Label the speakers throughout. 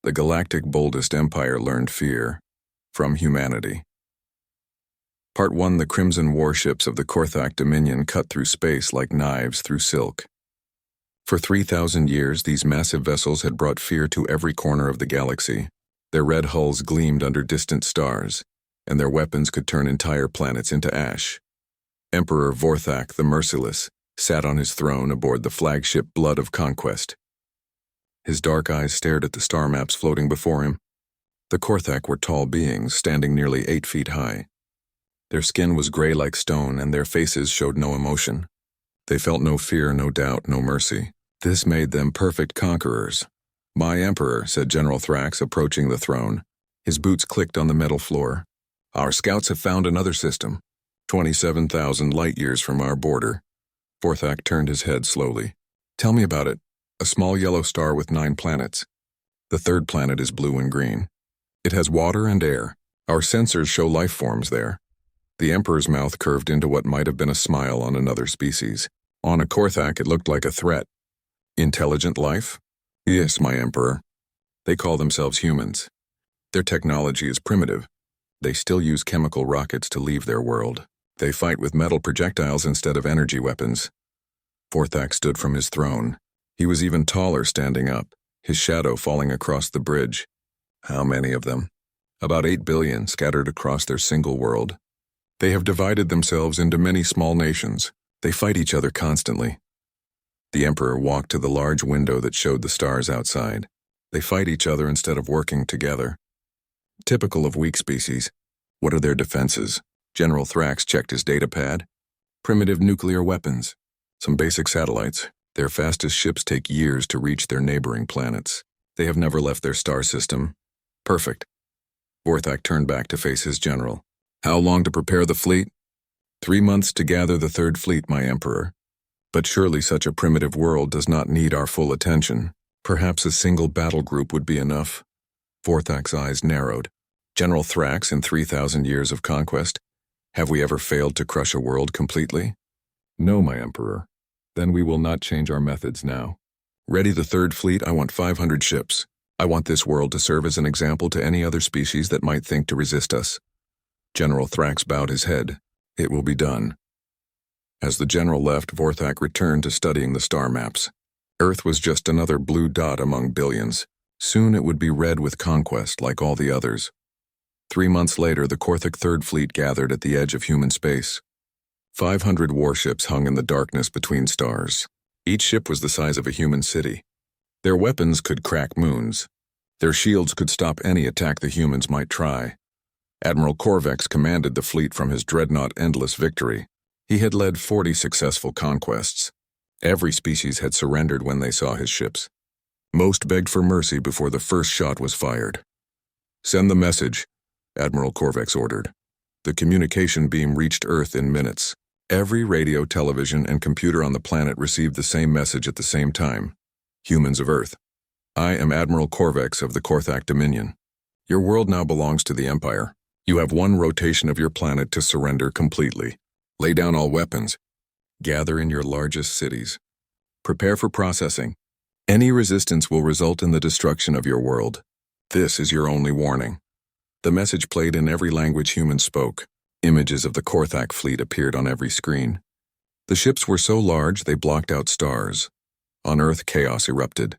Speaker 1: The galactic boldest empire learned fear from humanity. Part 1. The crimson warships of the Korthak Dominion cut through space like knives through silk. For 3,000 years, these massive vessels had brought fear to every corner of the galaxy. Their red hulls gleamed under distant stars, and their weapons could turn entire planets into ash. Emperor Vorthak the Merciless sat on his throne aboard the flagship Blood of Conquest. His dark eyes stared at the star maps floating before him. The Korthak were tall beings, standing nearly 8 feet high. Their skin was gray like stone, and their faces showed no emotion. They felt no fear, no doubt, no mercy. This made them perfect conquerors. "My Emperor," said General Thrax, approaching the throne. His boots clicked on the metal floor. "Our scouts have found another system, 27,000 light-years from our border." Vorthak turned his head slowly. "Tell me about it." "A small yellow star with 9 planets. The third planet is blue and green. It has water and air. Our sensors show life forms there." The Emperor's mouth curved into what might have been a smile on another species. "On a Korthak, it looked like a threat." "Intelligent life?" "Yes, my Emperor. They call themselves humans. Their technology is primitive. They still use chemical rockets to leave their world. They fight with metal projectiles instead of energy weapons." Vorthak stood from his throne. He was even taller standing up, his shadow falling across the bridge. "How many of them?" "About 8 billion, scattered across their single world. They have divided themselves into many small nations. They fight each other constantly." The Emperor walked to the large window that showed the stars outside. "They fight each other instead of working together. Typical of weak species." "What are their defenses?" General Thrax checked his data pad. "Primitive nuclear weapons. Some basic satellites. Their fastest ships take years to reach their neighboring planets. They have never left their star system." "Perfect." Vorthak turned back to face his general. "How long to prepare the fleet?" 3 months to gather the third fleet, my Emperor. But surely such a primitive world does not need our full attention. Perhaps a single battle group would be enough." Vorthak's eyes narrowed. "General Thrax, in 3,000 years of conquest, have we ever failed to crush a world completely?" "No, my Emperor." "Then we will not change our methods now. Ready the third fleet. I want 500 ships. I want this world to serve as an example to any other species that might think to resist us." General Thrax bowed his head. "It will be done." As the general left, Vorthak returned to studying the star maps. Earth was just another blue dot among billions. Soon it would be red with conquest like all the others. 3 months later, the Korthak Third Fleet gathered at the edge of human space. 500 warships hung in the darkness between stars. Each ship was the size of a human city. Their weapons could crack moons. Their shields could stop any attack the humans might try. Admiral Korvex commanded the fleet from his dreadnought Endless Victory. He had led 40 successful conquests. Every species had surrendered when they saw his ships. Most begged for mercy before the first shot was fired. "Send the message," Admiral Korvex ordered. The communication beam reached Earth in minutes. Every radio, television, and computer on the planet received the same message at the same time. "Humans of Earth. I am Admiral Korvex of the Korthak Dominion. Your world now belongs to the Empire. You have 1 rotation of your planet to surrender completely. Lay down all weapons. Gather in your largest cities. Prepare for processing. Any resistance will result in the destruction of your world. This is your only warning." The message played in every language humans spoke. Images of the Korthak fleet appeared on every screen. The ships were so large they blocked out stars. On Earth, chaos erupted.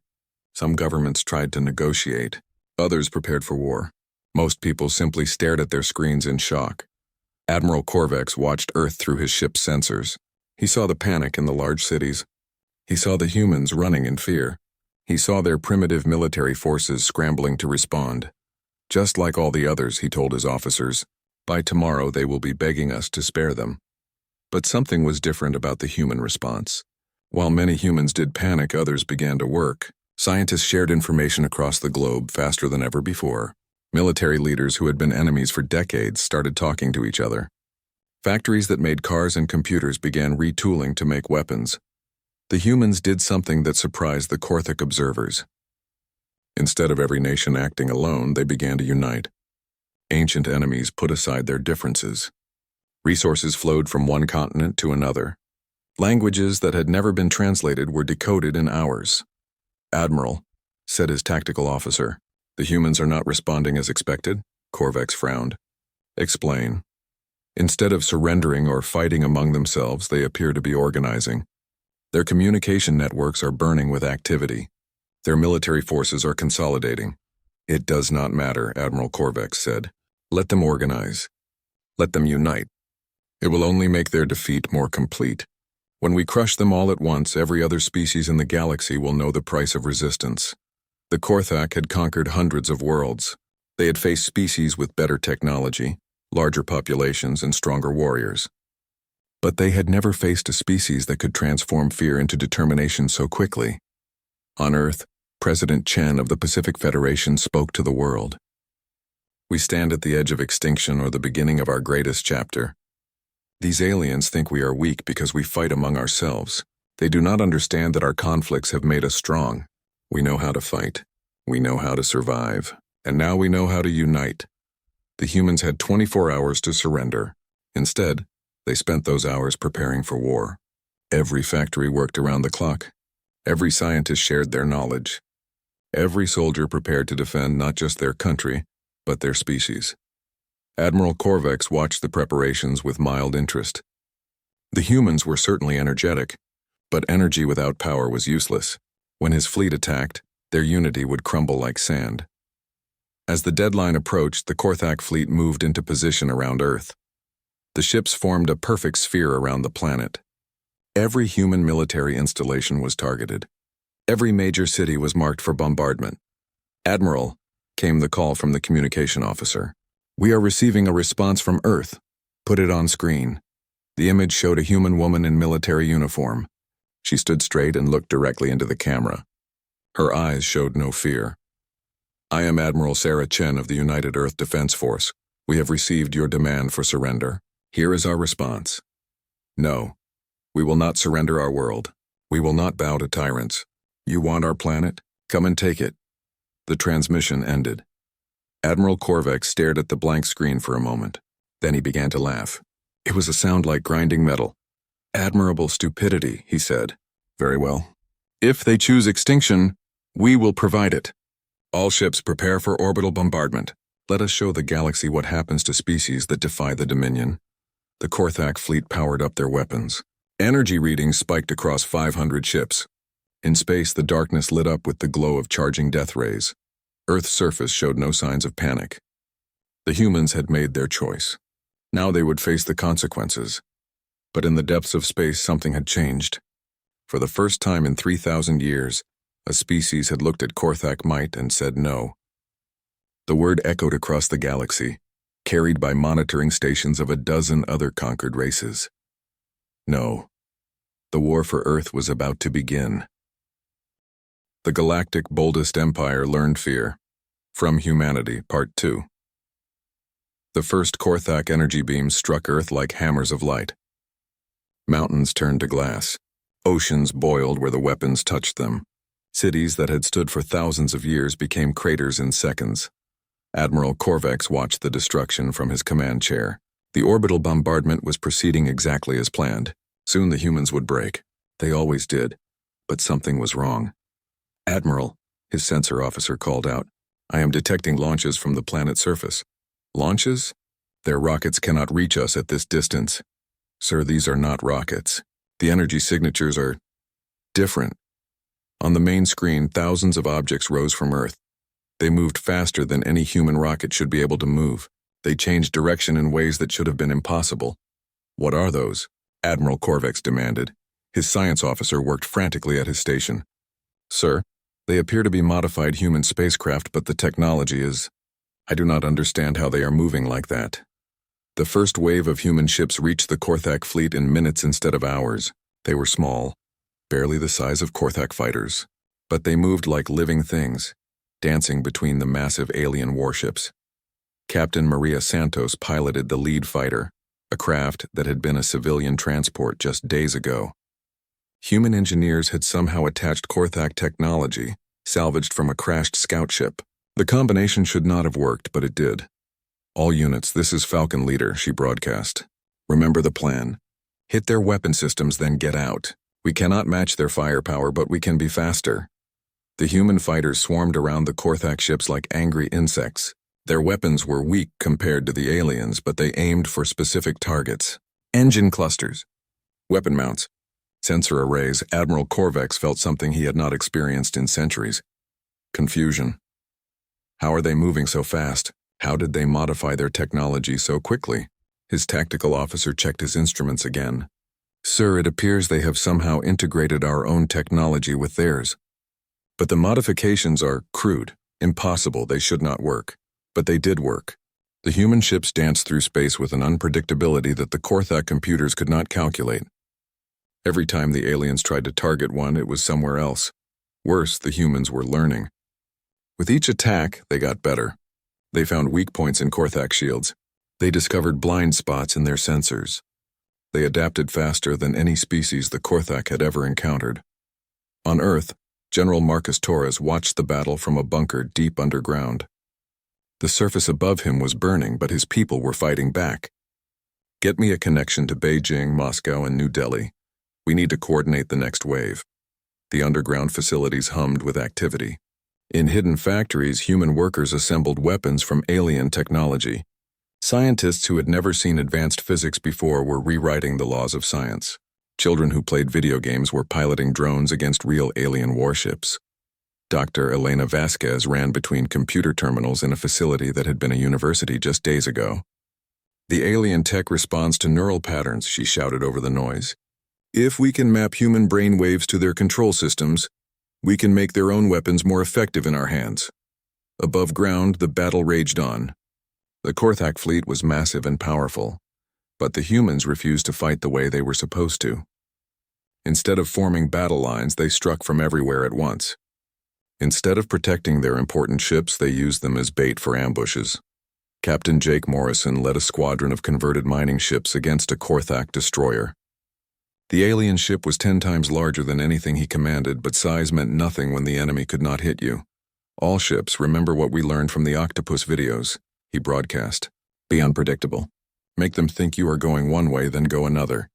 Speaker 1: Some governments tried to negotiate. Others prepared for war. Most people simply stared at their screens in shock. Admiral Korvex watched Earth through his ship's sensors. He saw the panic in the large cities. He saw the humans running in fear. He saw their primitive military forces scrambling to respond. "Just like all the others," he told his officers. "By tomorrow they will be begging us to spare them." But something was different about the human response. While many humans did panic, others began to work. Scientists shared information across the globe faster than ever before. Military leaders who had been enemies for decades started talking to each other. Factories that made cars and computers began retooling to make weapons. The humans did something that surprised the Korthak observers. Instead of every nation acting alone, they began to unite. Ancient enemies put aside their differences. Resources flowed from one continent to another. Languages that had never been translated were decoded in hours. "Admiral," said his tactical officer, The humans are not responding as expected? Korvax frowned. Explain. Instead of surrendering or fighting among themselves, they appear to be organizing. Their communication networks are burning with activity. Their military forces are consolidating. It does not matter, Admiral Korvax said. Let them organize. Let them unite. It will only make their defeat more complete. When we crush them all at once, every other species in the galaxy will know the price of resistance. The Korthak had conquered hundreds of worlds. They had faced species with better technology, larger populations, and stronger warriors. But they had never faced a species that could transform fear into determination so quickly. On Earth, President Chen of the Pacific Federation spoke to the world. We stand at the edge of extinction or the beginning of our greatest chapter. These aliens think we are weak because we fight among ourselves. They do not understand that our conflicts have made us strong. We know how to fight. We know how to survive. And now we know how to unite. The humans had 24 hours to surrender. Instead, they spent those hours preparing for war. Every factory worked around the clock. Every scientist shared their knowledge. Every soldier prepared to defend not just their country, but their species. Admiral Korvax watched the preparations with mild interest. The humans were certainly energetic, but energy without power was useless. When his fleet attacked, their unity would crumble like sand. As the deadline approached, the Korthak fleet moved into position around Earth. The ships formed a perfect sphere around the planet. Every human military installation was targeted. Every major city was marked for bombardment. Admiral, came the call from the communication officer. We are receiving a response from Earth. Put it on screen. The image showed a human woman in military uniform. She stood straight and looked directly into the camera. Her eyes showed no fear. I am Admiral Sarah Chen of the United Earth Defense Force. We have received your demand for surrender. Here is our response. No. We will not surrender our world. We will not bow to tyrants. You want our planet? Come and take it. The transmission ended. Admiral Korvax stared at the blank screen for a moment. Then he began to laugh. It was a sound like grinding metal. Admirable stupidity, he said. Very well. If they choose extinction, we will provide it. All ships prepare for orbital bombardment. Let us show the galaxy what happens to species that defy the Dominion. The Korthak fleet powered up their weapons. Energy readings spiked across 500 ships. In space, the darkness lit up with the glow of charging death rays. Earth's surface showed no signs of panic. The humans had made their choice. Now they would face the consequences. But in the depths of space, something had changed. For the first time in 3,000 years, a species had looked at Korthak might and said no. The word echoed across the galaxy, carried by monitoring stations of a dozen other conquered races. No. The war for Earth was about to begin. The Galactic Boldest Empire Learned Fear. From Humanity, Part 2. The first Korthak energy beams struck Earth like hammers of light. Mountains turned to glass. Oceans boiled where the weapons touched them. Cities that had stood for thousands of years became craters in seconds. Admiral Korvax watched the destruction from his command chair. The orbital bombardment was proceeding exactly as planned. Soon the humans would break. They always did. But something was wrong. Admiral, his sensor officer called out, I am detecting launches from the planet's surface. Launches? Their rockets cannot reach us at this distance. Sir, these are not rockets. The energy signatures are different. On the main screen, thousands of objects rose from Earth. They moved faster than any human rocket should be able to move. They changed direction in ways that should have been impossible. What are those? Admiral Korvax demanded. His science officer worked frantically at his station. Sir, they appear to be modified human spacecraft, but the technology is... I do not understand how they are moving like that. The first wave of human ships reached the Korthak fleet in minutes instead of hours. They were small, barely the size of Korthak fighters, but they moved like living things, dancing between the massive alien warships. Captain Maria Santos piloted the lead fighter, a craft that had been a civilian transport just days ago. Human engineers had somehow attached Korthak technology, salvaged from a crashed scout ship. The combination should not have worked, but it did. All units, this is Falcon Leader, she broadcast. Remember the plan. Hit their weapon systems, then get out. We cannot match their firepower, but we can be faster. The human fighters swarmed around the Korthak ships like angry insects. Their weapons were weak compared to the aliens, but they aimed for specific targets. Engine clusters, weapon mounts, sensor arrays. Admiral Korvex felt something he had not experienced in centuries. Confusion. How are they moving so fast? How did they modify their technology so quickly? His tactical officer checked his instruments again. Sir, it appears they have somehow integrated our own technology with theirs. But the modifications are crude, impossible, they should not work. But they did work. The human ships danced through space with an unpredictability that the Korthak computers could not calculate. Every time the aliens tried to target one, it was somewhere else. Worse, the humans were learning. With each attack, they got better. They found weak points in Korthak shields. They discovered blind spots in their sensors. They adapted faster than any species the Korthak had ever encountered. On Earth, General Marcus Torres watched the battle from a bunker deep underground. The surface above him was burning, but his people were fighting back. Get me a connection to Beijing, Moscow, and New Delhi. We need to coordinate the next wave. The underground facilities hummed with activity. In hidden factories, human workers assembled weapons from alien technology. Scientists who had never seen advanced physics before were rewriting the laws of science. Children who played video games were piloting drones against real alien warships. Dr. Elena Vasquez ran between computer terminals in a facility that had been a university just days ago. The alien tech responds to neural patterns, she shouted over the noise. If we can map human brain waves to their control systems, we can make their own weapons more effective in our hands. Above ground, the battle raged on. The Korthak fleet was massive and powerful, but the humans refused to fight the way they were supposed to. Instead of forming battle lines, they struck from everywhere at once. Instead of protecting their important ships, they used them as bait for ambushes. Captain Jake Morrison led a squadron of converted mining ships against a Korthak destroyer. The alien ship was 10 times larger than anything he commanded, but size meant nothing when the enemy could not hit you. All ships, remember what we learned from the octopus videos, he broadcast. Be unpredictable. Make them think you are going one way, then go another.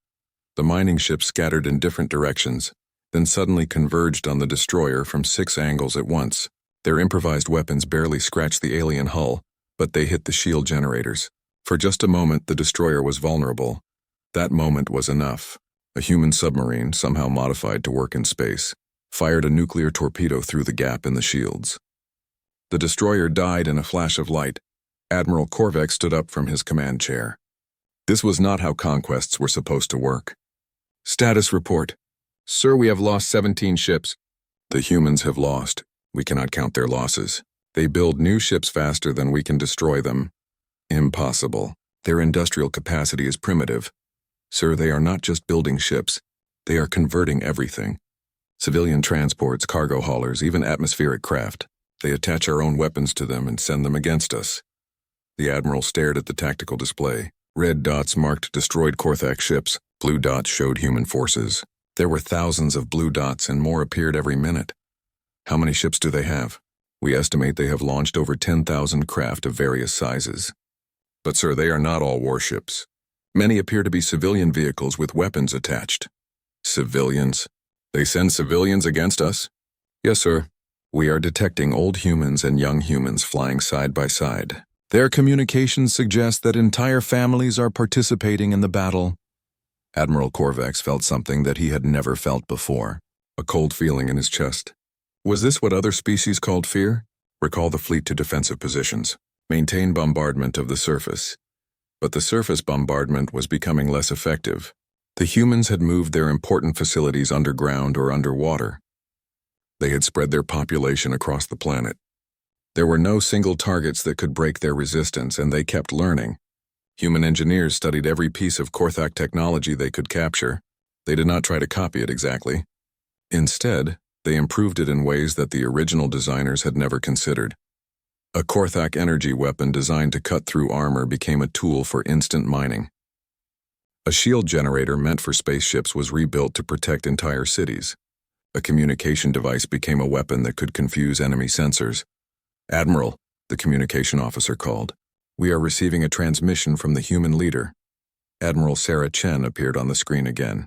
Speaker 1: The mining ships scattered in different directions, then suddenly converged on the destroyer from 6 angles at once. Their improvised weapons barely scratched the alien hull, but they hit the shield generators. For just a moment, the destroyer was vulnerable. That moment was enough. A human submarine, somehow modified to work in space, fired a nuclear torpedo through the gap in the shields. The destroyer died in a flash of light. Admiral Korvex stood up from his command chair. This was not how conquests were supposed to work. Status report. Sir, we have lost 17 ships. The humans have lost. We cannot count their losses. They build new ships faster than we can destroy them. Impossible. Their industrial capacity is primitive. Sir, they are not just building ships. They are converting everything. Civilian transports, cargo haulers, even atmospheric craft. They attach our own weapons to them and send them against us. The Admiral stared at the tactical display. Red dots marked destroyed Korthak ships. Blue dots showed human forces. There were thousands of blue dots and more appeared every minute. How many ships do they have? We estimate they have launched over 10,000 craft of various sizes. But sir, they are not all warships. Many appear to be civilian vehicles with weapons attached. Civilians? They send civilians against us? Yes, sir. We are detecting old humans and young humans flying side by side. Their communications suggest that entire families are participating in the battle. Admiral Korvex felt something that he had never felt before, a cold feeling in his chest. Was this what other species called fear? Recall the fleet to defensive positions. Maintain bombardment of the surface. But the surface bombardment was becoming less effective. The humans had moved their important facilities underground or underwater. They had spread their population across the planet. There were no single targets that could break their resistance, and they kept learning. Human engineers studied every piece of Korthak technology they could capture. They did not try to copy it exactly. Instead, they improved it in ways that the original designers had never considered. A Korthak energy weapon designed to cut through armor became a tool for instant mining. A shield generator meant for spaceships was rebuilt to protect entire cities. A communication device became a weapon that could confuse enemy sensors. Admiral, the communication officer called. We are receiving a transmission from the human leader. Admiral Sarah Chen appeared on the screen again.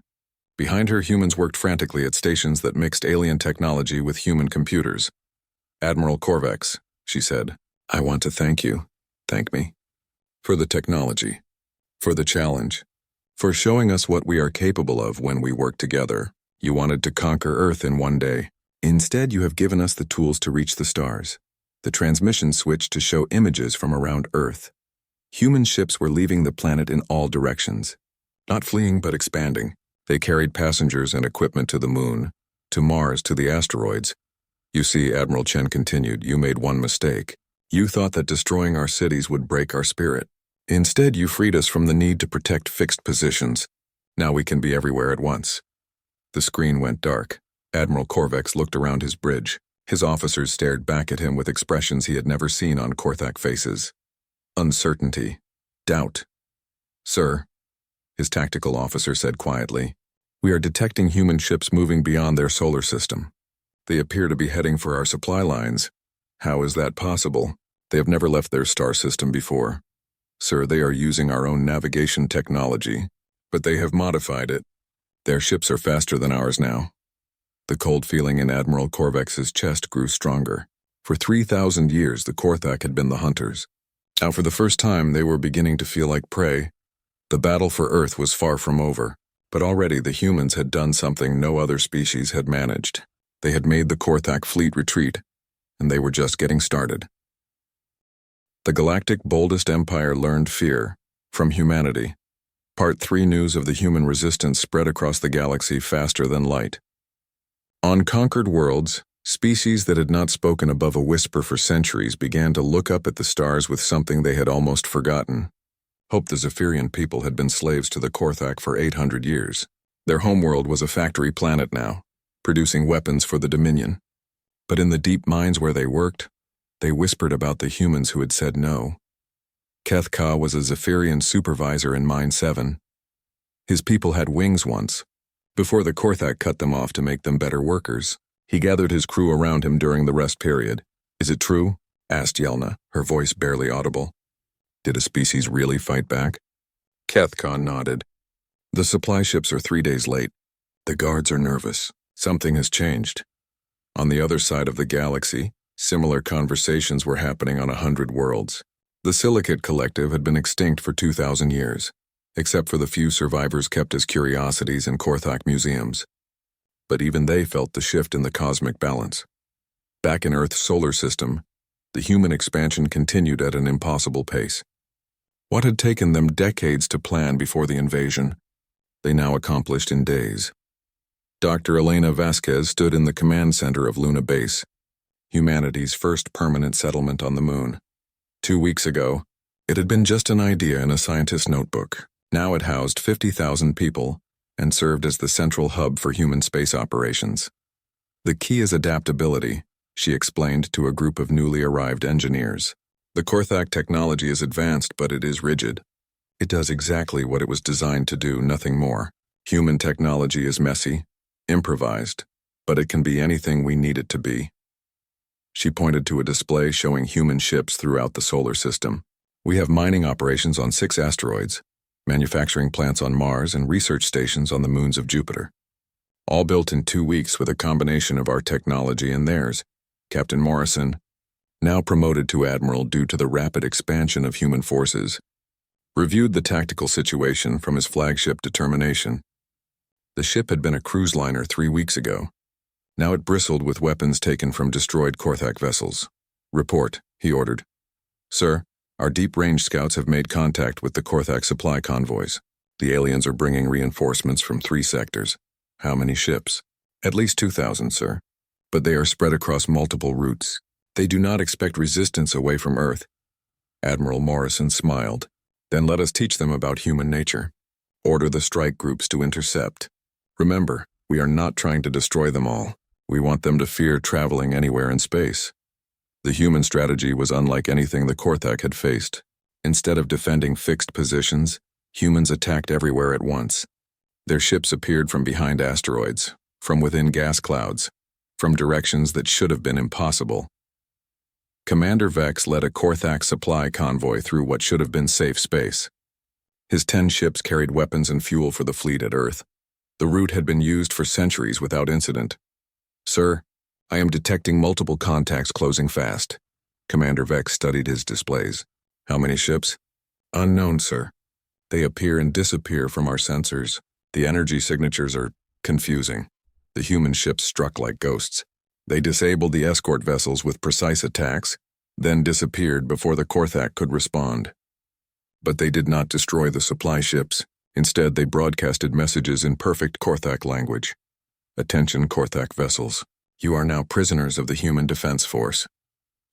Speaker 1: Behind her, humans worked frantically at stations that mixed alien technology with human computers. "Admiral Korvex," she said, "I want to thank you. Thank me. For the technology. For the challenge. For showing us what we are capable of when we work together. You wanted to conquer Earth in one day. Instead, you have given us the tools to reach the stars. The transmission switch to show images from around Earth. Human ships were leaving the planet in all directions. Not fleeing, but expanding. They carried passengers and equipment to the moon, to Mars, to the asteroids. You see," Admiral Chen continued, "you made one mistake. You thought that destroying our cities would break our spirit. Instead, you freed us from the need to protect fixed positions. Now we can be everywhere at once." The screen went dark. Admiral Korvex looked around his bridge. His officers stared back at him with expressions he had never seen on Korthak faces. Uncertainty. Doubt. "Sir," his tactical officer said quietly, "we are detecting human ships moving beyond their solar system. They appear to be heading for our supply lines. How is that possible? They have never left their star system before. Sir, they are using our own navigation technology, but they have modified it. Their ships are faster than ours now." The cold feeling in Admiral Korvex's chest grew stronger. For 3,000 years, the Korthak had been the hunters. Now, for the first time, they were beginning to feel like prey. The battle for Earth was far from over, but already the humans had done something no other species had managed. They had made the Korthak fleet retreat, and they were just getting started. The Galactic Boldest Empire Learned Fear from Humanity. Part 3. News of the human resistance spread across the galaxy faster than light. On conquered worlds, species that had not spoken above a whisper for centuries began to look up at the stars with something they had almost forgotten. Hope the Zephyrian people had been slaves to the Korthak for 800 years. Their homeworld was a factory planet now, producing weapons for the Dominion. But in the deep mines where they worked, they whispered about the humans who had said no. Keth Ka was a Zephyrian supervisor in Mine 7. His people had wings once, before the Korthak cut them off to make them better workers. He gathered his crew around him during the rest period. "Is it true?" asked Yelna, her voice barely audible. "Did a species really fight back?" Keth Ka nodded. "The supply ships are 3 days late. The guards are nervous. Something has changed." On the other side of the galaxy, similar conversations were happening on 100 worlds. The Silicate Collective had been extinct for 2,000 years, except for the few survivors kept as curiosities in Korthak museums. But even they felt the shift in the cosmic balance. Back in Earth's solar system, the human expansion continued at an impossible pace. What had taken them decades to plan before the invasion, they now accomplished in days. Dr. Elena Vasquez stood in the command center of Luna Base, humanity's first permanent settlement on the moon. 2 weeks ago, it had been just an idea in a scientist's notebook. Now it housed 50,000 people and served as the central hub for human space operations. "The key is adaptability," she explained to a group of newly arrived engineers. "The Korthak technology is advanced, but it is rigid. It does exactly what it was designed to do, nothing more. Human technology is messy, improvised, but it can be anything we need it to be." She pointed to a display showing human ships throughout the solar system. "We have mining operations on 6 asteroids, manufacturing plants on Mars, and research stations on the moons of Jupiter. All built in 2 weeks with a combination of our technology and theirs." Captain Morrison, now promoted to admiral due to the rapid expansion of human forces, reviewed the tactical situation from his flagship Determination. The ship had been a cruise liner 3 weeks ago. Now it bristled with weapons taken from destroyed Korthak vessels. "Report," he ordered. "Sir, our deep-range scouts have made contact with the Korthak supply convoys. The aliens are bringing reinforcements from 3 sectors. How many ships?" "At least 2,000, sir. But they are spread across multiple routes. They do not expect resistance away from Earth." Admiral Morrison smiled. "Then let us teach them about human nature. Order the strike groups to intercept. Remember, we are not trying to destroy them all. We want them to fear traveling anywhere in space." The human strategy was unlike anything the Korthak had faced. Instead of defending fixed positions, humans attacked everywhere at once. Their ships appeared from behind asteroids, from within gas clouds, from directions that should have been impossible. Commander Vex led a Korthak supply convoy through what should have been safe space. His 10 ships carried weapons and fuel for the fleet at Earth. The route had been used for centuries without incident. Sir, I am detecting multiple contacts closing fast. Commander Vex studied his displays. How many ships? Unknown, sir. They appear and disappear from our sensors. The energy signatures are confusing. The human ships struck like ghosts. They disabled the escort vessels with precise attacks, then disappeared before the Korthak could respond. But they did not destroy the supply ships. Instead, they broadcasted messages in perfect Korthak language. Attention, Korthak vessels. You are now prisoners of the Human Defense Force.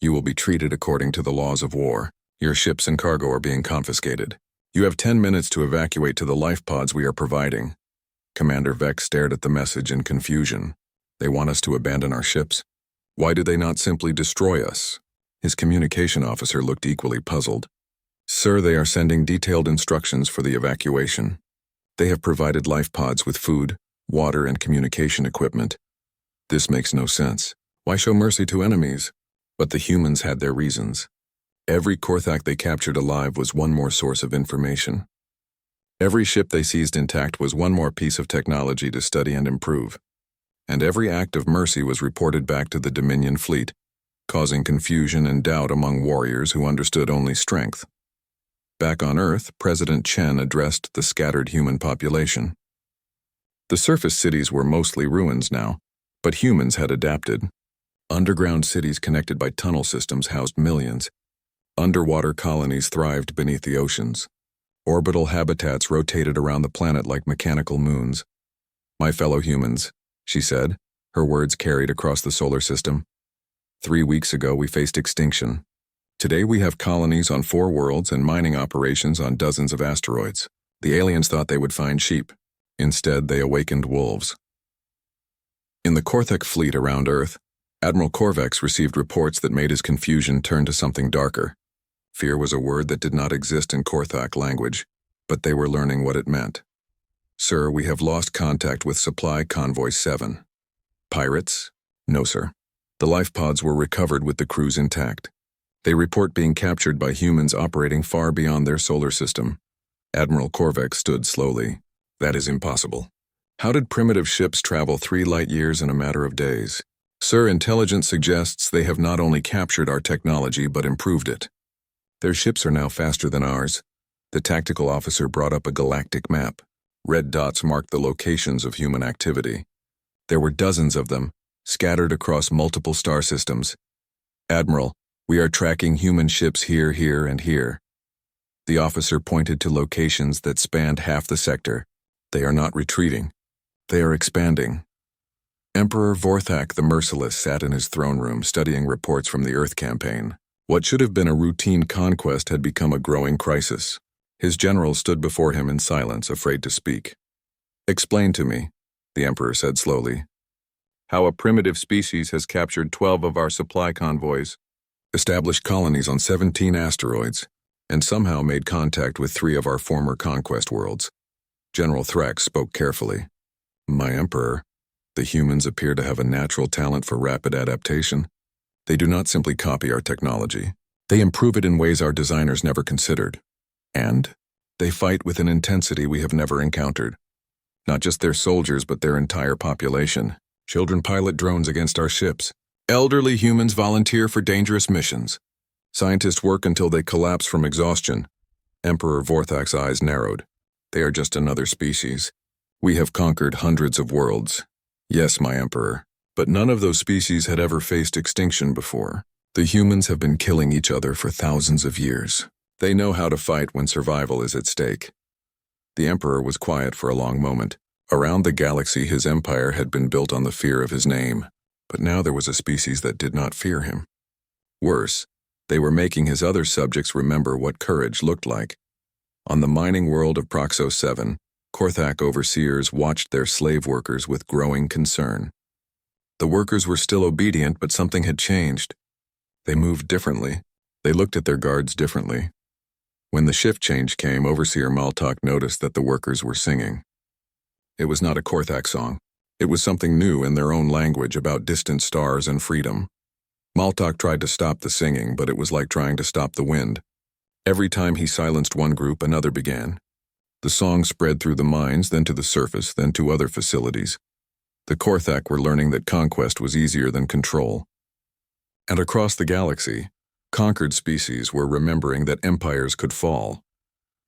Speaker 1: You will be treated according to the laws of war. Your ships and cargo are being confiscated. You have 10 minutes to evacuate to the life pods we are providing. Commander Vex stared at the message in confusion. They want us to abandon our ships? Why do they not simply destroy us? His communication officer looked equally puzzled. Sir, they are sending detailed instructions for the evacuation. They have provided life pods with food, water, and communication equipment. This makes no sense. Why show mercy to enemies? But the humans had their reasons. Every Korthak they captured alive was one more source of information. Every ship they seized intact was one more piece of technology to study and improve. And every act of mercy was reported back to the Dominion fleet, causing confusion and doubt among warriors who understood only strength. Back on Earth, President Chen addressed the scattered human population. The surface cities were mostly ruins now, but humans had adapted. Underground cities connected by tunnel systems housed millions. Underwater colonies thrived beneath the oceans. Orbital habitats rotated around the planet like mechanical moons. My fellow humans, she said, her words carried across the solar system. 3 weeks ago we faced extinction. Today we have colonies on 4 worlds and mining operations on dozens of asteroids. The aliens thought they would find sheep. Instead, they awakened wolves. In the Korthak fleet around Earth, Admiral Korvex received reports that made his confusion turn to something darker. Fear was a word that did not exist in Korthak language, but they were learning what it meant. Sir, we have lost contact with Supply Convoy 7. Pirates? No, sir. The life pods were recovered with the crews intact. They report being captured by humans operating far beyond their solar system. Admiral Korvex stood slowly. That is impossible. How did primitive ships travel 3 light years in a matter of days? Sir, intelligence suggests they have not only captured our technology but improved it. Their ships are now faster than ours. The tactical officer brought up a galactic map. Red dots marked the locations of human activity. There were dozens of them, scattered across multiple star systems. Admiral, we are tracking human ships here, here, and here. The officer pointed to locations that spanned half the sector. They are not retreating. They are expanding. Emperor Vorthak the Merciless sat in his throne room studying reports from the Earth campaign. What should have been a routine conquest had become a growing crisis. His generals stood before him in silence, afraid to speak. Explain to me, the Emperor said slowly, how a primitive species has captured 12 of our supply convoys, established colonies on 17 asteroids, and somehow made contact with 3 of our former conquest worlds. General Thrax spoke carefully. My Emperor, the humans appear to have a natural talent for rapid adaptation. They do not simply copy our technology. They improve it in ways our designers never considered. And they fight with an intensity we have never encountered. Not just their soldiers, but their entire population. Children pilot drones against our ships. Elderly humans volunteer for dangerous missions. Scientists work until they collapse from exhaustion. Emperor Vorthak's eyes narrowed. They are just another species. We have conquered hundreds of worlds. Yes, my Emperor. But none of those species had ever faced extinction before. The humans have been killing each other for thousands of years. They know how to fight when survival is at stake. The Emperor was quiet for a long moment. Around the galaxy, his empire had been built on the fear of his name. But now there was a species that did not fear him. Worse, they were making his other subjects remember what courage looked like. On the mining world of Proxo 7, Korthak overseers watched their slave workers with growing concern. The workers were still obedient, but something had changed. They moved differently. They looked at their guards differently. When the shift change came, Overseer Maltok noticed that the workers were singing. It was not a Korthak song. It was something new in their own language about distant stars and freedom. Maltok tried to stop the singing, but it was like trying to stop the wind. Every time he silenced one group, another began. The song spread through the mines, then to the surface, then to other facilities. The Korthak were learning that conquest was easier than control. And across the galaxy, conquered species were remembering that empires could fall.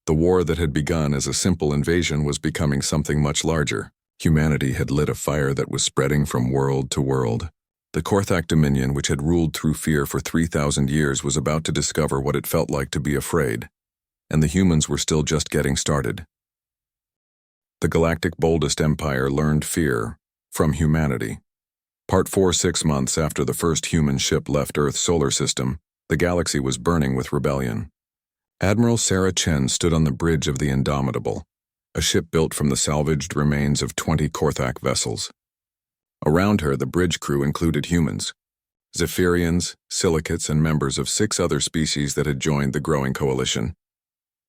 Speaker 1: The war that had begun as a simple invasion was becoming something much larger. Humanity had lit a fire that was spreading from world to world. The Korthak Dominion, which had ruled through fear for 3,000 years, was about to discover what it felt like to be afraid. And the humans were still just getting started. The Galactic Boldest Empire learned fear from humanity. Part 4. 6 months after the first human ship left Earth's solar system, the galaxy was burning with rebellion. Admiral Sarah Chen stood on the bridge of the Indomitable, a ship built from the salvaged remains of 20 Korthak vessels. Around her, the bridge crew included humans, Zephyrians, silicates, and members of 6 other species that had joined the growing coalition.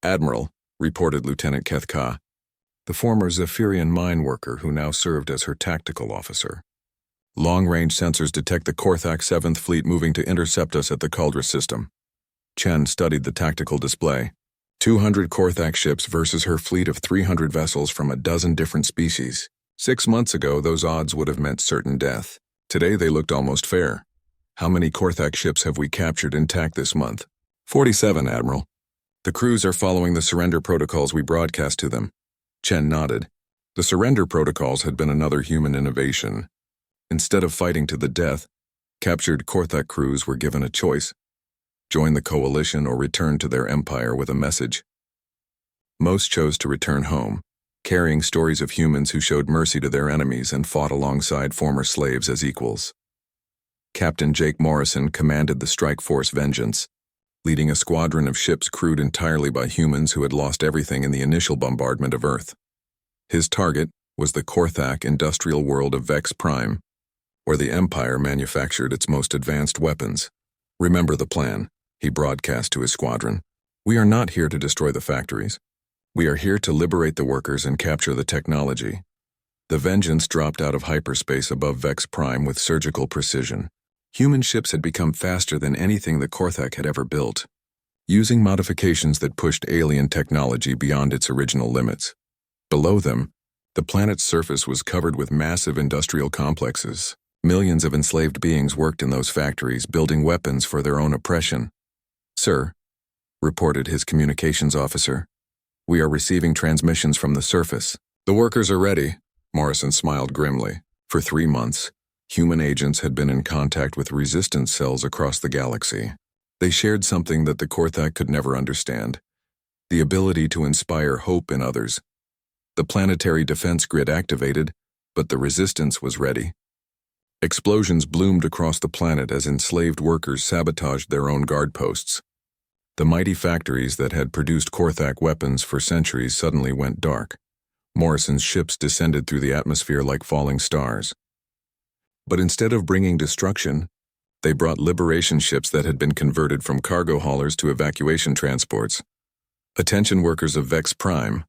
Speaker 1: Admiral, reported Lieutenant Kethka, the former Zephyrian mine worker who now served as her tactical officer. Long-range sensors detect the Korthak 7th Fleet moving to intercept us at the Caldra system. Chen studied the tactical display. 200 Korthak ships versus her fleet of 300 vessels from a dozen different species. 6 months ago, those odds would have meant certain death. Today, they looked almost fair. How many Korthak ships have we captured intact this month? 47, Admiral. The crews are following the surrender protocols we broadcast to them. Chen nodded. The surrender protocols had been another human innovation. Instead of fighting to the death, captured Korthak crews were given a choice: join the coalition or return to their empire with a message. Most chose to return home, carrying stories of humans who showed mercy to their enemies and fought alongside former slaves as equals. Captain Jake Morrison commanded the Strike Force Vengeance, leading a squadron of ships crewed entirely by humans who had lost everything in the initial bombardment of Earth. His target was the Korthak industrial world of Vex Prime, where the Empire manufactured its most advanced weapons. Remember the plan, he broadcast to his squadron. We are not here to destroy the factories. We are here to liberate the workers and capture the technology. The Vengeance dropped out of hyperspace above Vex Prime with surgical precision. Human ships had become faster than anything the Korthak had ever built, using modifications that pushed alien technology beyond its original limits. Below them, the planet's surface was covered with massive industrial complexes. Millions of enslaved beings worked in those factories, building weapons for their own oppression. Sir, reported his communications officer, we are receiving transmissions from the surface. The workers are ready, Morrison smiled grimly. For 3 months, human agents had been in contact with resistance cells across the galaxy. They shared something that the Korthak could never understand: the ability to inspire hope in others. The planetary defense grid activated, but the resistance was ready. Explosions bloomed across the planet as enslaved workers sabotaged their own guard posts. The mighty factories that had produced Korthak weapons for centuries suddenly went dark. Morrison's ships descended through the atmosphere like falling stars. But instead of bringing destruction, they brought liberation ships that had been converted from cargo haulers to evacuation transports. Attention workers of Vex Prime,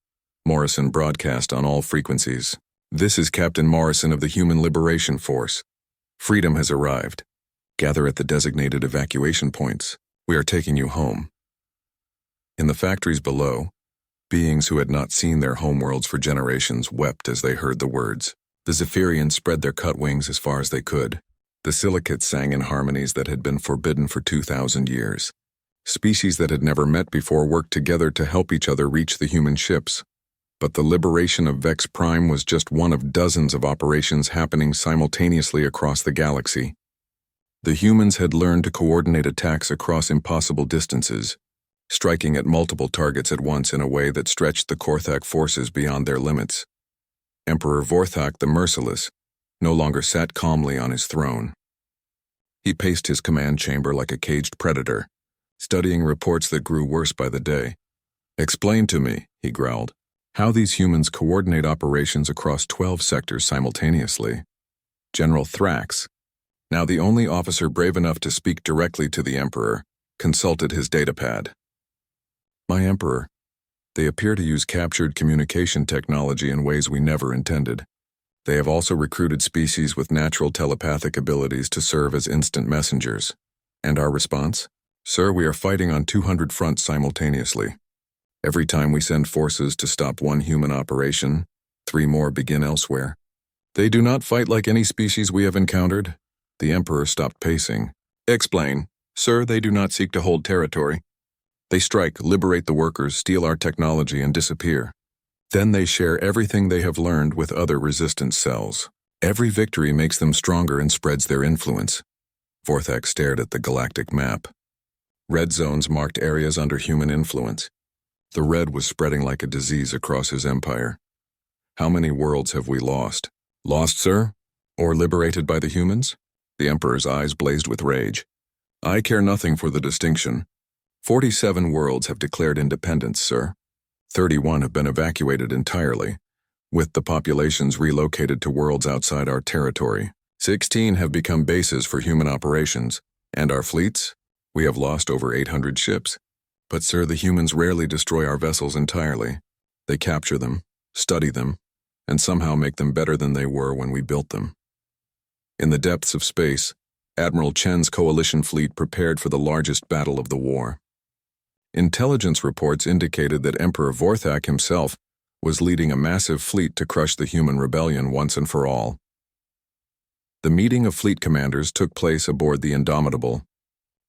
Speaker 1: Morrison broadcast on all frequencies. This is Captain Morrison of the Human Liberation Force. Freedom has arrived. Gather at the designated evacuation points. We are taking you home. In the factories below, beings who had not seen their homeworlds for generations wept as they heard the words. The Zephyrians spread their cut wings as far as they could. The silicates sang in harmonies that had been forbidden for 2,000 years. Species that had never met before worked together to help each other reach the human ships. But the liberation of Vex Prime was just one of dozens of operations happening simultaneously across the galaxy. The humans had learned to coordinate attacks across impossible distances, striking at multiple targets at once in a way that stretched the Korthak forces beyond their limits. Emperor Vorthak the Merciless no longer sat calmly on his throne. He paced his command chamber like a caged predator, studying reports that grew worse by the day. "Explain to me," he growled, "how these humans coordinate operations across 12 sectors simultaneously." General Thrax, now the only officer brave enough to speak directly to the Emperor, consulted his datapad. "My Emperor, they appear to use captured communication technology in ways we never intended. They have also recruited species with natural telepathic abilities to serve as instant messengers. And our response? Sir, we are fighting on 200 fronts simultaneously. Every time we send forces to stop one human operation, 3 more begin elsewhere. They do not fight like any species we have encountered. The Emperor stopped pacing. Explain. Sir, they do not seek to hold territory. They strike, liberate the workers, steal our technology, and disappear. Then they share everything they have learned with other resistance cells. Every victory makes them stronger and spreads their influence. Vorthak stared at the galactic map. Red zones marked areas under human influence. The red was spreading like a disease across his empire. How many worlds have we lost? Lost, sir? Or liberated by the humans? The Emperor's eyes blazed with rage. I care nothing for the distinction. 47 worlds have declared independence, sir. 31 have been evacuated entirely, with the populations relocated to worlds outside our territory. 16 have become bases for human operations, and our fleets? We have lost over 800 ships. But sir, the humans rarely destroy our vessels entirely. They capture them, study them, and somehow make them better than they were when we built them. In the depths of space, Admiral Chen's coalition fleet prepared for the largest battle of the war. Intelligence reports indicated that Emperor Vorthak himself was leading a massive fleet to crush the human rebellion once and for all. The meeting of fleet commanders took place aboard the Indomitable.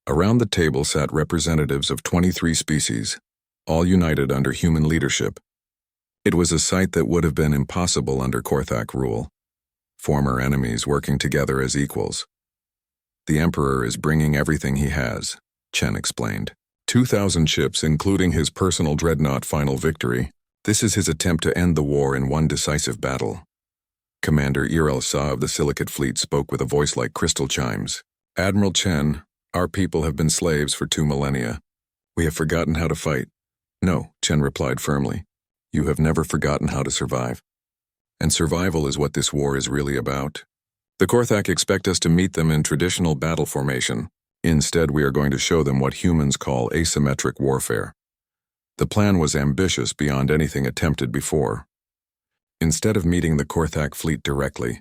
Speaker 1: Around the table sat representatives of 23 species, all united under human leadership. It was a sight that would have been impossible under Korthak rule. Former enemies working together as equals. The Emperor is bringing everything he has, Chen explained. 2,000 ships, including his personal dreadnought final victory. This is his attempt to end the war in one decisive battle. Commander Irel Sa of the Silicate Fleet spoke with a voice like crystal chimes. Admiral Chen, our people have been slaves for 2 millennia. We have forgotten how to fight. No, Chen replied firmly. You have never forgotten how to survive. And survival is what this war is really about. The Korthak expect us to meet them in traditional battle formation. Instead, we are going to show them what humans call asymmetric warfare. The plan was ambitious beyond anything attempted before. Instead of meeting the Korthak fleet directly,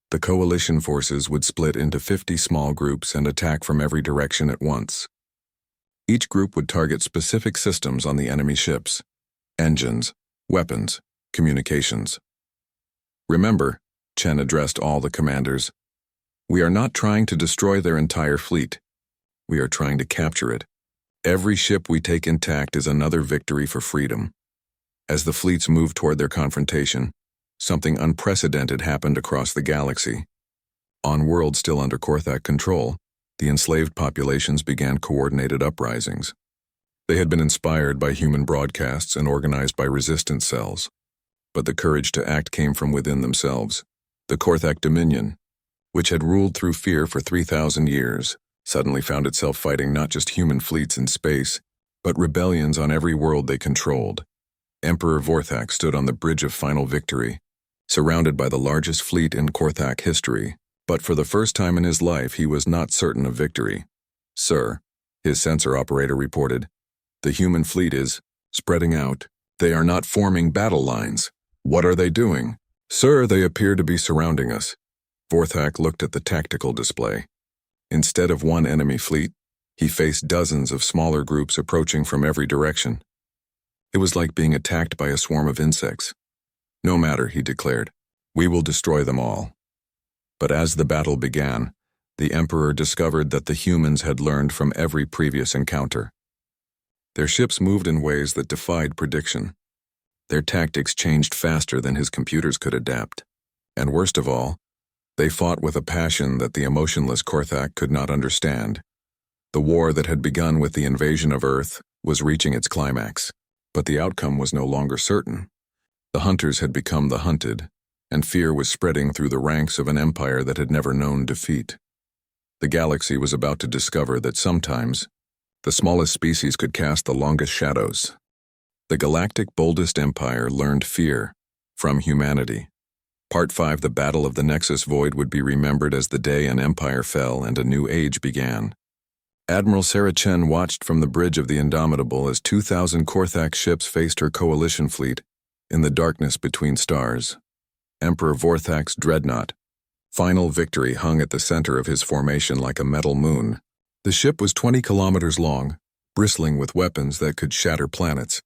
Speaker 1: the coalition forces would split into 50 small groups and attack from every direction at once. Each group would target specific systems on the enemy ships: engines, weapons, communications. Remember, Chen addressed all the commanders, we are not trying to destroy their entire fleet. We are trying to capture it. Every ship we take intact is another victory for freedom. As the fleets moved toward their confrontation, something unprecedented happened across the galaxy. On worlds still under Korthak control, the enslaved populations began coordinated uprisings. They had been inspired by human broadcasts and organized by resistance cells. But the courage to act came from within themselves. The Korthak Dominion, which had ruled through fear for 3,000 years, suddenly found itself fighting not just human fleets in space, but rebellions on every world they controlled. Emperor Vorthak stood on the bridge of final victory, surrounded by the largest fleet in Korthak history, but for the first time in his life he was not certain of victory. Sir, his sensor operator reported, the human fleet is spreading out. They are not forming battle lines. What are they doing? Sir, they appear to be surrounding us. Vorthak looked at the tactical display. Instead of one enemy fleet, he faced dozens of smaller groups approaching from every direction. It was like being attacked by a swarm of insects. No matter, he declared, we will destroy them all. But as the battle began, the Emperor discovered that the humans had learned from every previous encounter. Their ships moved in ways that defied prediction. Their tactics changed faster than his computers could adapt. And worst of all, they fought with a passion that the emotionless Korthak could not understand. The war that had begun with the invasion of Earth was reaching its climax, but the outcome was no longer certain. The hunters had become the hunted, and fear was spreading through the ranks of an empire that had never known defeat. The galaxy was about to discover that sometimes the smallest species could cast the longest shadows. The galactic boldest empire learned fear from humanity. Part 5, the Battle of the Nexus Void, would be remembered as the day an empire fell and a new age began. Admiral Sarah Chen watched from the bridge of the Indomitable as 2,000 Korthak ships faced her coalition fleet in the darkness between stars. Emperor Vorthak's dreadnought, Final Victory, hung at the center of his formation like a metal moon. The ship was 20 kilometers long, bristling with weapons that could shatter planets.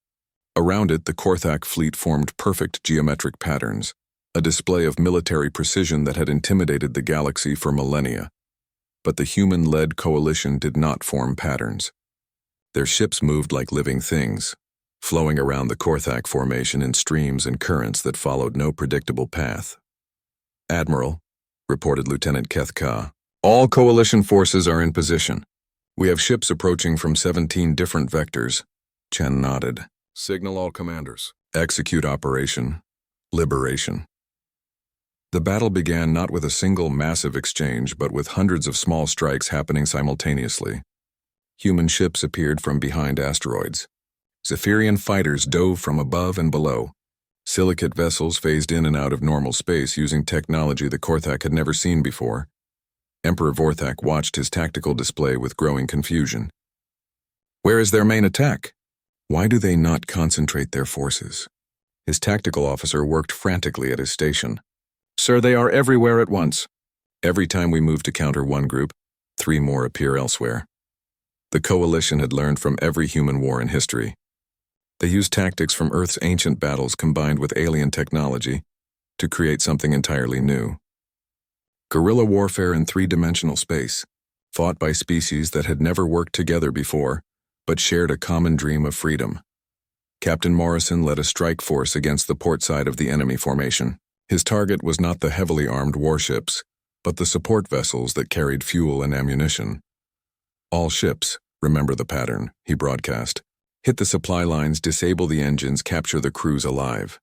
Speaker 1: Around it, the Korthak fleet formed perfect geometric patterns, a display of military precision that had intimidated the galaxy for millennia. But the human-led coalition did not form patterns. Their ships moved like living things, flowing around the Korthak formation in streams and currents that followed no predictable path. "Admiral," reported Lieutenant Kethka, "all coalition forces are in position. We have ships approaching from 17 different vectors." Chen nodded. "Signal all commanders. Execute Operation Liberation." The battle began not with a single massive exchange, but with hundreds of small strikes happening simultaneously. Human ships appeared from behind asteroids. Zephyrian fighters dove from above and below. Silicate vessels phased in and out of normal space using technology the Korthak had never seen before. Emperor Vorthak watched his tactical display with growing confusion. Where is their main attack? Why do they not concentrate their forces? His tactical officer worked frantically at his station. "Sir, they are everywhere at once. Every time we move to counter one group, 3 more appear elsewhere." The coalition had learned from every human war in history. They used tactics from Earth's ancient battles combined with alien technology to create something entirely new. Guerrilla warfare in 3-dimensional space, fought by species that had never worked together before, but shared a common dream of freedom. Captain Morrison led a strike force against the port side of the enemy formation. His target was not the heavily armed warships, but the support vessels that carried fuel and ammunition. "All ships, remember the pattern," he broadcast. "Hit the supply lines, disable the engines, capture the crews alive."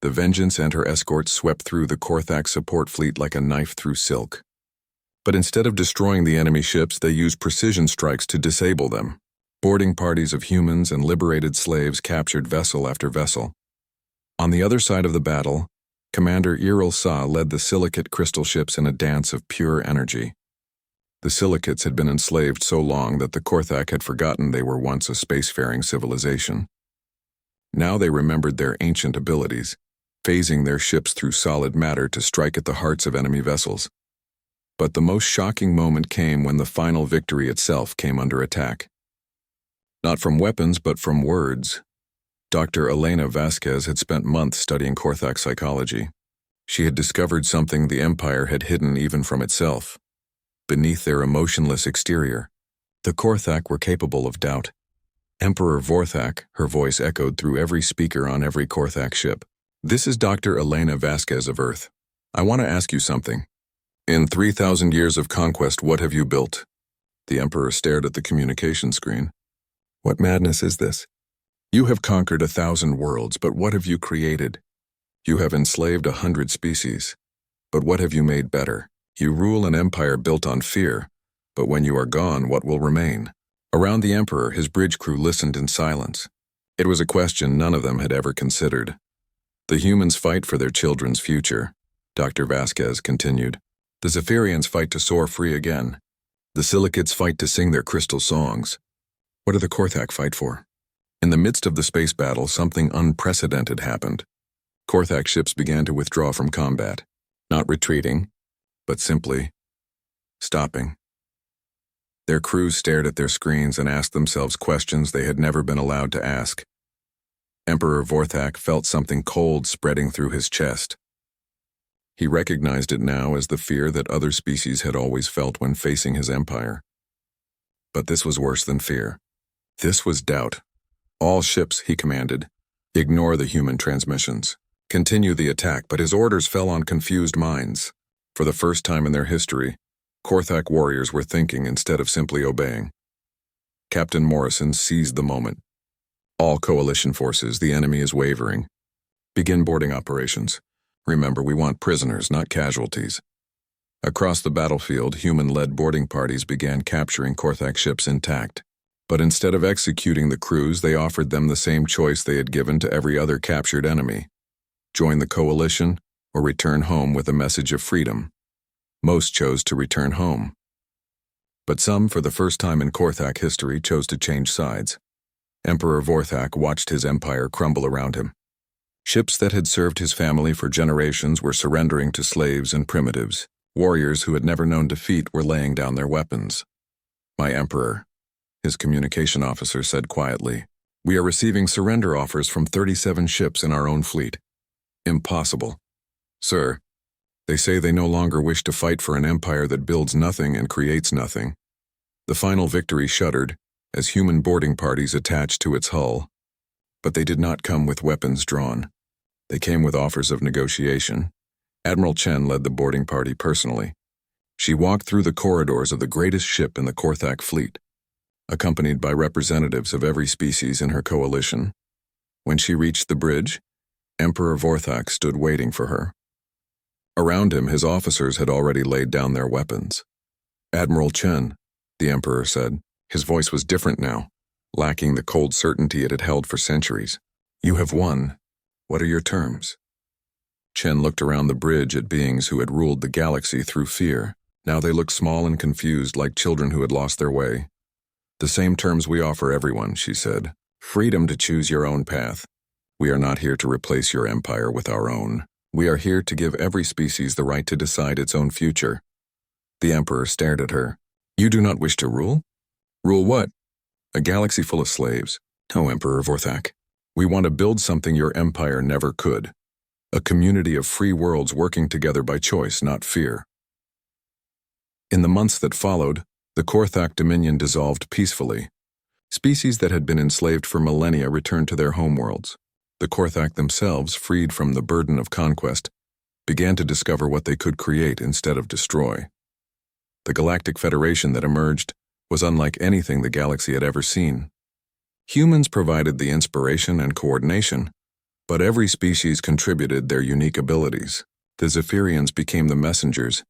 Speaker 1: The Vengeance and her escorts swept through the Korthak support fleet like a knife through silk. But instead of destroying the enemy ships, they used precision strikes to disable them. Boarding parties of humans and liberated slaves captured vessel after vessel. On the other side of the battle, Commander Iril Sa led the silicate crystal ships in a dance of pure energy. The silicates had been enslaved so long that the Korthak had forgotten they were once a spacefaring civilization. Now they remembered their ancient abilities, phasing their ships through solid matter to strike at the hearts of enemy vessels. But the most shocking moment came when the final victory itself came under attack. Not from weapons, but from words. Dr. Elena Vasquez had spent months studying Korthak psychology. She had discovered something the Empire had hidden even from itself. Beneath their emotionless exterior, the Korthak were capable of doubt. Emperor Vorthak, her voice echoed through every speaker on every Korthak ship. "This is Dr. Elena Vasquez of Earth. I want to ask you something. In 3,000 years of conquest, what have you built?" The Emperor stared at the communication screen. "What madness is this? You have conquered 1,000 worlds, but what have you created? You have enslaved 100 species, but what have you made better? You rule an empire built on fear, but when you are gone, what will remain?" Around the Emperor, his bridge crew listened in silence. It was a question none of them had ever considered. "The humans fight for their children's future," Dr. Vasquez continued. "The Zephyrians fight to soar free again. The Silicates fight to sing their crystal songs. What do the Korthak fight for?" In the midst of the space battle, something unprecedented happened. Korthak ships began to withdraw from combat, not retreating, but simply stopping. Their crews stared at their screens and asked themselves questions they had never been allowed to ask. Emperor Vorthak felt something cold spreading through his chest. He recognized it now as the fear that other species had always felt when facing his empire. But this was worse than fear. This was doubt. "All ships," he commanded, "ignore the human transmissions. Continue the attack," but his orders fell on confused minds. For the first time in their history, Korthak warriors were thinking instead of simply obeying. Captain Morrison seized the moment. "All coalition forces, the enemy is wavering. Begin boarding operations. Remember, we want prisoners, not casualties." Across the battlefield, human-led boarding parties began capturing Korthak ships intact. But instead of executing the crews, they offered them the same choice they had given to every other captured enemy: join the coalition or return home with a message of freedom. Most chose to return home. But some, for the first time in Korthak history, chose to change sides. Emperor Vorthak watched his empire crumble around him. Ships that had served his family for generations were surrendering to slaves and primitives. Warriors who had never known defeat were laying down their weapons. "My emperor," his communication officer said quietly, We are receiving surrender offers from 37 ships in our own fleet. Impossible. Sir, they say they no longer wish to fight for an empire that builds nothing and creates nothing. The final victory shuddered as human boarding parties attached to its hull. But they did not come with weapons drawn. They came with offers of negotiation. Admiral Chen led the boarding party personally. She walked through the corridors of the greatest ship in the Korthak fleet, accompanied by representatives of every species in her coalition. When she reached the bridge, Emperor Vorthak stood waiting for her. Around him, his officers had already laid down their weapons. Admiral Chen, the Emperor said. His voice was different now, lacking the cold certainty it had held for centuries. You have won. What are your terms? Chen looked around the bridge at beings who had ruled the galaxy through fear. Now they looked small and confused, like children who had lost their way. The same terms we offer everyone, she said. Freedom to choose your own path. We are not here to replace your empire with our own. We are here to give every species the right to decide its own future. The Emperor stared at her. You do not wish to rule? Rule what? A galaxy full of slaves. No, Emperor Vorthak. We want to build something your empire never could. A community of free worlds working together by choice, not fear. In the months that followed, the Korthak Dominion dissolved peacefully. Species that had been enslaved for millennia returned to their homeworlds. The Korthak themselves, freed from the burden of conquest, began to discover what they could create instead of destroy. The Galactic Federation that emerged was unlike anything the galaxy had ever seen. Humans provided the inspiration and coordination, but every species contributed their unique abilities. The Zephyrians became the messengers,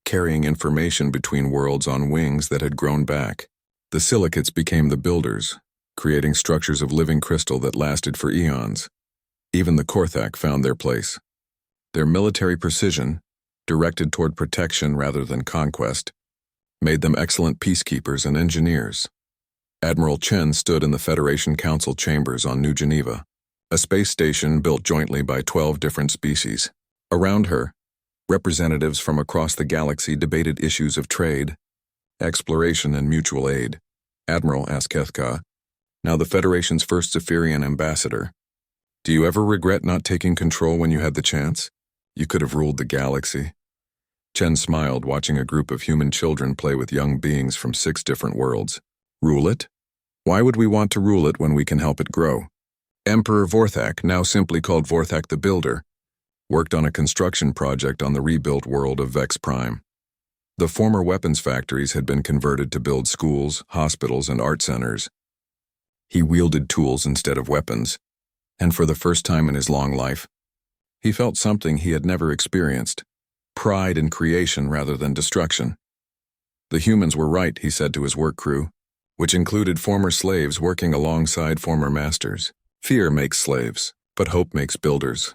Speaker 1: carrying information between worlds on wings that had grown back. The Silicates became the builders, creating structures of living crystal that lasted for eons. Even the Korthak found their place. Their military precision, directed toward protection rather than conquest, made them excellent peacekeepers and engineers. Admiral Chen stood in the Federation Council chambers on New Geneva, a space station built jointly by 12 different species. Around her, representatives from across the galaxy debated issues of trade, exploration, and mutual aid. Admiral asked Kethka, now the Federation's first Zephyrian ambassador, do you ever regret not taking control when you had the chance? You could have ruled the galaxy. Chen smiled, watching a group of human children play with young beings from 6 different worlds. Rule it? Why would we want to rule it when we can help it grow? Emperor Vorthak, now simply called Vorthak the Builder, worked on a construction project on the rebuilt world of Vex Prime. The former weapons factories had been converted to build schools, hospitals, and art centers. He wielded tools instead of weapons, and for the first time in his long life, he felt something he had never experienced, pride in creation rather than destruction. The humans were right, he said to his work crew, which included former slaves working alongside former masters. Fear makes slaves, but hope makes builders.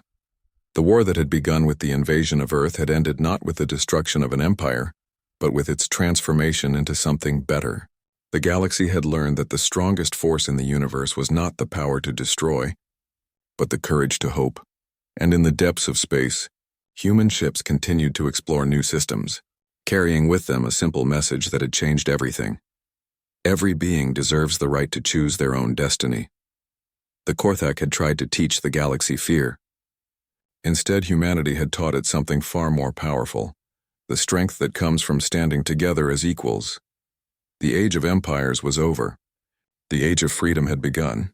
Speaker 1: The war that had begun with the invasion of Earth had ended not with the destruction of an empire, but with its transformation into something better. The galaxy had learned that the strongest force in the universe was not the power to destroy, but the courage to hope. And in the depths of space, human ships continued to explore new systems, carrying with them a simple message that had changed everything. Every being deserves the right to choose their own destiny. The Korthak had tried to teach the galaxy fear. Instead, humanity had taught it something far more powerful, the strength that comes from standing together as equals. The age of empires was over. The age of freedom had begun.